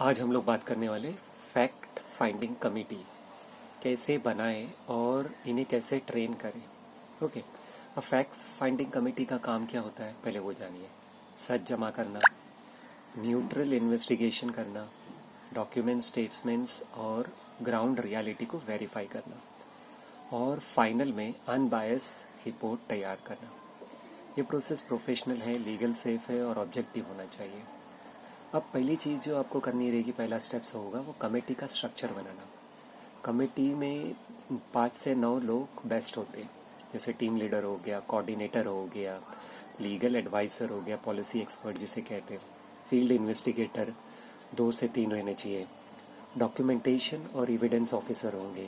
आज हम लोग बात करने वाले फैक्ट फाइंडिंग कमेटी कैसे बनाएं और इन्हें कैसे ट्रेन करें। ओके, अब फैक्ट फाइंडिंग कमेटी का काम क्या होता है पहले वो जानिए। सच जमा करना, न्यूट्रल इन्वेस्टिगेशन करना, डॉक्यूमेंट स्टेटमेंट्स और ग्राउंड रियलिटी को वेरीफाई करना और फाइनल में अनबायस रिपोर्ट तैयार करना। ये प्रोसेस प्रोफेशनल है, लीगल सेफ है और ऑब्जेक्टिव होना चाहिए। अब पहली चीज़ जो आपको करनी रहेगी, पहला स्टेप्स होगा वो कमेटी का स्ट्रक्चर बनाना। कमेटी में 5 से 9 लोग बेस्ट होते हैं, जैसे टीम लीडर हो गया, कोऑर्डिनेटर हो गया, लीगल एडवाइज़र हो गया, पॉलिसी एक्सपर्ट जिसे कहते हैं, फील्ड इन्वेस्टिगेटर 2 से 3 रहने चाहिए, डॉक्यूमेंटेशन और एविडेंस ऑफिसर होंगे,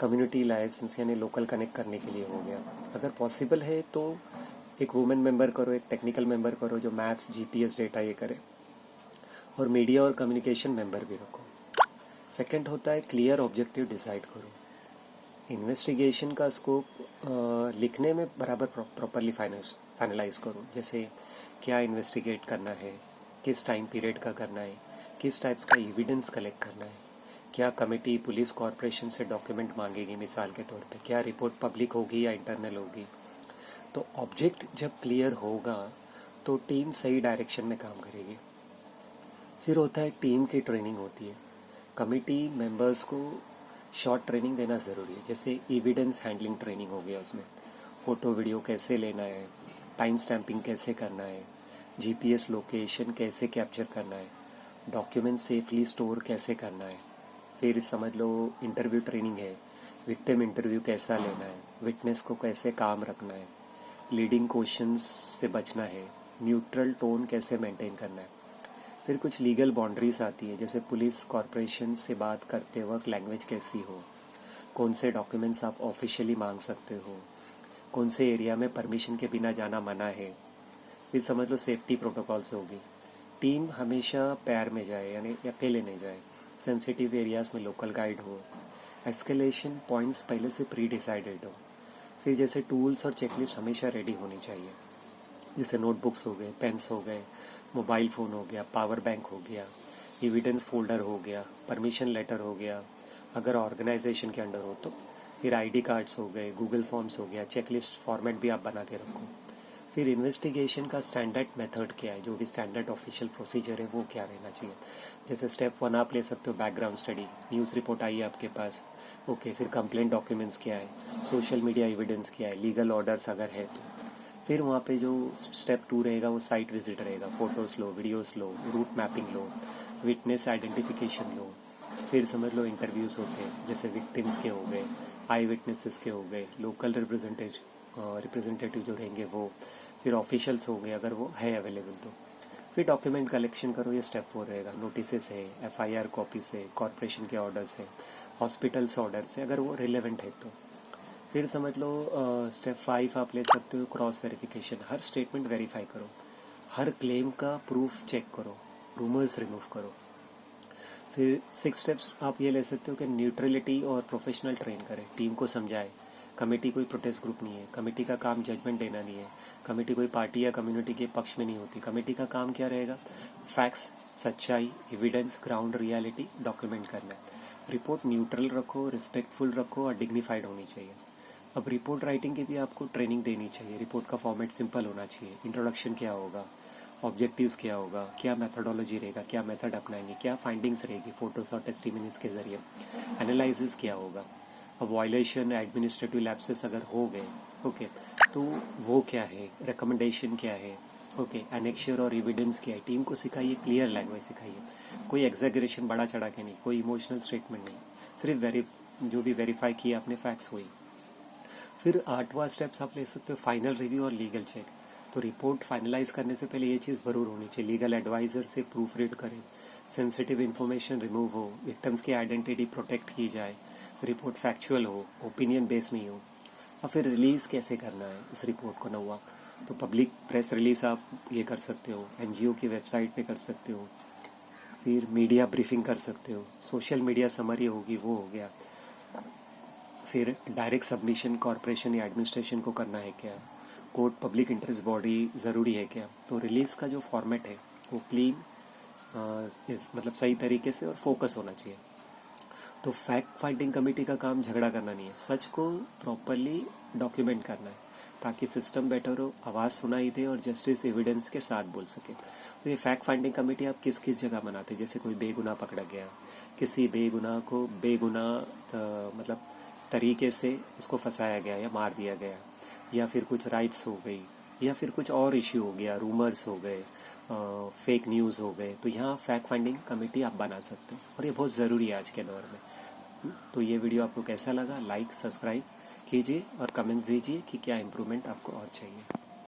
कम्युनिटी लाइसेंस यानी लोकल कनेक्ट करने के लिए हो गया। अगर पॉसिबल है तो एक वुमेन मेंबर करो, एक टेक्निकल मेंबर करो जो मैप्स जीपीएस डेटा ये करे, और मीडिया और कम्युनिकेशन मेंबर भी रखो। सेकंड होता है क्लियर ऑब्जेक्टिव डिसाइड करो। इन्वेस्टिगेशन का स्कोप लिखने में बराबर प्रॉपरली फाइनलाइज करो, जैसे क्या इन्वेस्टिगेट करना है, किस टाइम पीरियड का करना है, किस टाइप्स का एविडेंस कलेक्ट करना है, क्या कमेटी पुलिस कॉरपोरेशन से डॉक्यूमेंट मांगेगी मिसाल के तौर पे, क्या रिपोर्ट पब्लिक होगी या इंटरनल होगी। तो ऑब्जेक्ट जब क्लियर होगा तो टीम सही डायरेक्शन में काम करेगी। फिर होता है टीम की ट्रेनिंग होती है। कमेटी मेंबर्स को शॉर्ट ट्रेनिंग देना ज़रूरी है, जैसे एविडेंस हैंडलिंग ट्रेनिंग हो गया, उसमें फ़ोटो वीडियो कैसे लेना है, टाइम स्टैंपिंग कैसे करना है, जीपीएस लोकेशन कैसे कैप्चर करना है, डॉक्यूमेंट सेफली स्टोर कैसे करना है। फिर समझ लो इंटरव्यू ट्रेनिंग है, विक्टिम इंटरव्यू कैसा लेना है, विटनेस को कैसे काम रखना है, लीडिंग क्वेश्चंस से बचना है, न्यूट्रल टोन कैसे मेंटेन करना है। फिर कुछ लीगल बाउंड्रीज आती है, जैसे पुलिस कॉरपोरेशन से बात करते वक्त लैंग्वेज कैसी हो, कौन से डॉक्यूमेंट्स आप ऑफिशियली मांग सकते हो, कौन से एरिया में परमिशन के बिना जाना मना है। फिर समझ लो सेफ्टी प्रोटोकॉल्स होगी, टीम हमेशा पैर में जाए यानी अकेले नहीं जाए, सेंसिटिव एरियाज में लोकल गाइड हो, एस्केलेशन पॉइंट्स पहले से प्री डिसाइडेड हो। फिर जैसे टूल्स और चेकलिस्ट हमेशा रेडी होनी चाहिए, जैसे नोटबुक्स हो गए, पेन्स हो गए, मोबाइल फ़ोन हो गया, पावर बैंक हो गया, एविडेंस फोल्डर हो गया, परमिशन लेटर हो गया अगर ऑर्गेनाइजेशन के अंडर हो तो, फिर आईडी कार्ड्स हो गए, गूगल फॉर्म्स हो गया, चेकलिस्ट फॉर्मेट भी आप बना के रखो। फिर इन्वेस्टिगेशन का स्टैंडर्ड मेथड क्या है, जो भी स्टैंडर्ड ऑफिशियल प्रोसीजर है वो क्या रहना चाहिए। जैसे स्टेप 1 आप ले सकते हो बैकग्राउंड स्टडी, न्यूज़ रिपोर्ट आई है आपके पास, ओके, फिर कंप्लेंट डॉक्यूमेंट्स क्या है, सोशल मीडिया एविडेंस क्या है, लीगल ऑर्डर्स अगर है तो। फिर वहाँ पे जो स्टेप 2 रहेगा वो साइट विजिट रहेगा, फ़ोटोज़ लो, वीडियोज़ लो, रूट मैपिंग लो, विटनेस आइडेंटिफिकेशन लो। फिर समझ लो इंटरव्यूज़ होते हैं, जैसे विक्टिम्स के हो गए, आई विटनेसेस के हो गए, लोकल रिप्रेजेंटेटिव जो रहेंगे वो, फिर ऑफिशियल्स हो गए अगर वो है अवेलेबल तो। फिर डॉक्यूमेंट कलेक्शन करो, ये स्टेप 4 रहेगा। नोटिसेस है, एफआईआर कॉपीज है, कॉरपोरेशन के ऑर्डर्स है, हॉस्पिटल्स ऑर्डर्स है अगर वो रिलेवेंट है तो। फिर समझ लो स्टेप 5 आप ले सकते हो क्रॉस वेरिफिकेशन, हर स्टेटमेंट वेरीफाई करो, हर क्लेम का प्रूफ चेक करो, रूमर्स रिमूव करो। फिर 6 स्टेप्स आप ये ले सकते हो कि न्यूट्रलिटी और प्रोफेशनल ट्रेन करें, टीम को समझाए कमेटी कोई प्रोटेस्ट ग्रुप नहीं है, कमेटी का काम जजमेंट देना नहीं है, कमेटी कोई पार्टी या कम्युनिटी के पक्ष में नहीं होती। कमेटी का काम क्या रहेगा, फैक्ट्स, सच्चाई, एविडेंस, ग्राउंड रियलिटी डॉक्यूमेंट करना है। रिपोर्ट न्यूट्रल रखो, रिस्पेक्टफुल रखो और डिग्निफाइड होनी चाहिए। अब रिपोर्ट राइटिंग की भी आपको ट्रेनिंग देनी चाहिए। रिपोर्ट का फॉर्मेट सिंपल होना चाहिए, इंट्रोडक्शन क्या होगा, ऑब्जेक्टिव्स क्या होगा, क्या मेथडोलॉजी रहेगा, क्या मेथड अपनाएंगे, क्या फाइंडिंग्स रहेगी फोटोज और टेस्टिमनीज के जरिए, एनालिसिस क्या होगा। अब वायलेशन, एडमिनिस्ट्रेटिव लैप्सेस अगर हो गए, ओके, तो वो क्या है, रिकमेंडेशन क्या है, ओके, एनेक्शर और एविडेंस क्या है। टीम को सिखाइए, क्लियर लैंग्वेज सिखाइए, कोई एग्जैगरेशन बढ़ा चढ़ा के नहीं, कोई इमोशनल स्टेटमेंट नहीं, सिर्फ जो भी वेरीफाई किया अपने फैक्ट्स हुई। फिर 8वां स्टेप्स आप ले सकते हो फाइनल रिव्यू और लीगल चेक। तो रिपोर्ट फाइनलाइज करने से पहले ये चीज़ ज़रूर होनी चाहिए, लीगल एडवाइज़र से प्रूफ रीड करें, सेंसिटिव इन्फॉर्मेशन रिमूव हो, विक्टिम्स की आइडेंटिटी प्रोटेक्ट की जाए, रिपोर्ट फैक्चुअल हो, ओपिनियन बेस नहीं हो। और फिर रिलीज़ कैसे करना है इस रिपोर्ट को 9वां, तो पब्लिक प्रेस रिलीज़ आप ये कर सकते हो, एनजीओ की वेबसाइट पे कर सकते हो, फिर मीडिया ब्रीफिंग कर सकते हो, सोशल मीडिया समरी होगी वो हो गया। फिर डायरेक्ट सबमिशन कॉरपोरेशन या एडमिनिस्ट्रेशन को करना है क्या, कोर्ट पब्लिक इंटरेस्ट बॉडी ज़रूरी है क्या। तो रिलीज़ का जो फॉर्मेट है वो क्लीन, इस मतलब सही तरीके से और फोकस होना चाहिए। तो फैक्ट फाइंडिंग कमेटी का काम झगड़ा करना नहीं है, सच को प्रॉपरली डॉक्यूमेंट करना है ताकि सिस्टम बेटर हो, आवाज़ सुनाई दे और जस्टिस एविडेंस के साथ बोल सके। तो ये फैक्ट फाइंडिंग कमेटी आप किस किस जगह बनाते हैं, जैसे कोई बेगुनाह पकड़ा गया, किसी बेगुनाह को मतलब तरीके से उसको फंसाया गया या मार दिया गया, या फिर कुछ राइट्स हो गई, या फिर कुछ और इश्यू हो गया, रूमर्स हो गए, फेक न्यूज़ हो गए, तो यहाँ फैक्ट फाइंडिंग कमेटी आप बना सकते हैं और ये बहुत ज़रूरी है आज के दौर में। तो ये वीडियो आपको कैसा लगा, लाइक सब्सक्राइब कीजिए और कमेंट्स दीजिए कि क्या इम्प्रूवमेंट आपको और चाहिए।